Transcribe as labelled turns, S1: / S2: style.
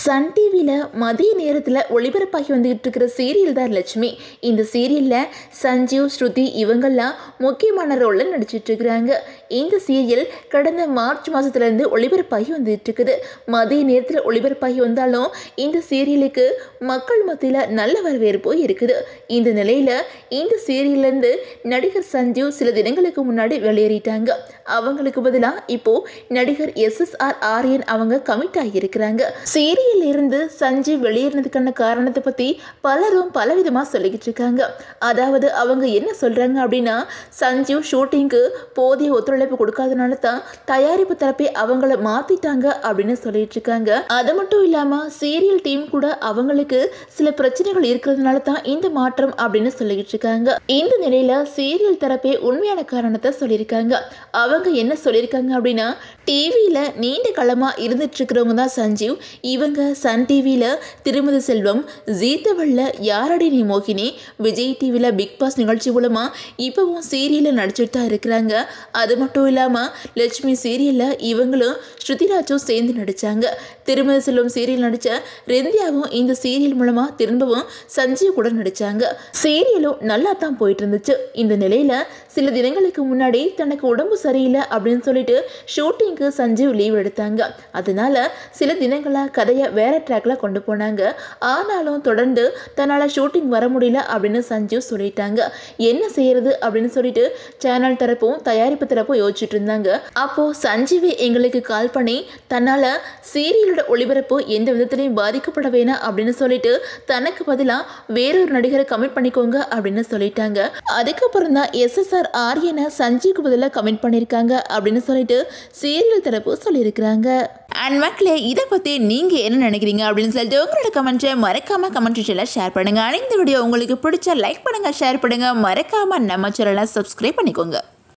S1: Sun டிவியில் மதிய நேரத்தில் ஒளிபரப்பாகி வந்துகிட்டு இருக்கிற சீரியல் தான் லட்சுமி. இந்த சீரியலில் சஞ்சீவ், ஸ்ருதி இவங்கெல்லாம் முக்கியமான ரோலில் நடிச்சிட்டு இருக்கிறாங்க. இந்த சீரியல் கடந்த மார்ச் மாதத்துலேருந்து ஒளிபரப்பாகி வந்துட்டு இருக்குது. மதிய நேரத்தில் ஒளிபரப்பாகி வந்தாலும் இந்த சீரியலுக்கு மக்கள் மத்தியில் நல்ல வரவேற்பு இருக்குது. இந்த நிலையில் இந்த சீரியல்லேருந்து நடிகர் சஞ்சீவ் சில தினங்களுக்கு முன்னாடி வெளியேறிட்டாங்க. அவங்களுக்கு பதிலாக இப்போது நடிகர் SSR ஆரியன் அவங்க கமிட் ஆகியிருக்கிறாங்க. சீரியல் இருந்து சஞ்சீவ் வெளியேறினதுக்கான காரணத்தை பற்றி பலரும் பலவிதமாக சொல்லிக்கிட்டு இருக்காங்க. அதாவது அவங்க என்ன சொல்கிறாங்க அப்படின்னா, சஞ்சீவ் ஷூட்டிங்க்கு போதிய ஒத்துழைப்பு கொடுக்காதனால தான் தயாரிப்பு தரப்பை அவங்கள மாற்றிட்டாங்க அப்படின்னு சொல்லிட்டு இருக்காங்க. அது மட்டும் இல்லாமல் சீரியல் டீம் கூட அவங்களுக்கு சில பிரச்சனைகள் இருக்கிறதுனால தான் இந்த மாற்றம் அப்படின்னு சொல்லிக்கிட்டு இருக்காங்க. இந்த நிலையில் சீரியல் தரப்பே உண்மையான காரணத்தை சொல்லியிருக்காங்க. அவங்க என்ன சொல்லியிருக்காங்க அப்படின்னா, டிவியில் நீண்ட காலமாக இருந்துட்டு இருக்கிறவங்க தான் சஞ்சீவ். இவங்க சன் டிவியில் திருமதி செல்வம், ஜீ தமிழில் யாரடி நீ மோகினி, விஜய் டிவியில் பிக் பாஸ் நிகழ்ச்சி மூலமாக இப்போவும் சீரியலில் நடிச்சுட்டு தான் இருக்கிறாங்க. அது மட்டும் இல்லாமல் லட்சுமி சீரியலில் இவங்களும் ஸ்ருதிராஜும் சேர்ந்து நடித்தாங்க. திருமதி செல்வம் சீரியல் நடித்த ரெந்தியாவும் இந்த சீரியல் மூலமாக திரும்பவும் சஞ்சீவ் கூட நடித்தாங்க. சீரியலும் நல்லா தான் போயிட்டு இருந்துச்சு. இந்த நிலையில் சில தினங்களுக்கு முன்னாடி தனக்கு உடம்பு சரியில்லை அப்படின்னு சொல்லிட்டு ஷூட்டிங்க்கு சஞ்சீவ் லீவ் எடுத்தாங்க. அதனால சில தினங்களாக கதையை வேற ட்ராக்ல கொண்டு போனாங்க. ஆனாலும் தொடர்ந்து தன்னால் ஷூட்டிங் வர முடியல அப்படின்னு சஞ்சீவ் சொல்லிட்டாங்க. என்ன செய்யறது அப்படின்னு சொல்லிட்டு சேனல் தரப்பும் தயாரிப்பு தரப்பும் யோசிச்சுட்டு இருந்தாங்க. அப்போ சஞ்சீவ் எங்களுக்கு கால் பண்ணி தன்னால் சீரியலோட ஒளிபரப்பு எந்த விதத்திலையும் பாதிக்கப்பட வேணாம் அப்படின்னு சொல்லிட்டு தனக்கு பதிலாக வேறொரு நடிகரை கமிட் பண்ணிக்கோங்க அப்படின்னு சொல்லிட்டாங்க. அதுக்கப்புறம் தான் SSR ஆரியனை சஞ்சீவுக்கு பதிலாக கமிட் பண்ணியிருக்காங்க அப்படின்னு சொல்லிட்டு சீரியல் தரப்பு சொல்லியிருக்கிறாங்க. அண்ட் மக்களே, இதை பற்றி நீங்கள் என்ன நினைக்கிறீங்க அப்படின்னு சொல்லிட்டு உங்களோட கமெண்ட்டை மறக்காமல் கமெண்ட் செக்ஷனில் ஷேர் பண்ணுங்கள். இந்த வீடியோ உங்களுக்கு பிடிச்சா லைக் பண்ணுங்கள், ஷேர் பண்ணுங்கள். மறக்காமல் நம்ம சேனலை சப்ஸ்கிரைப் பண்ணிக்கோங்க.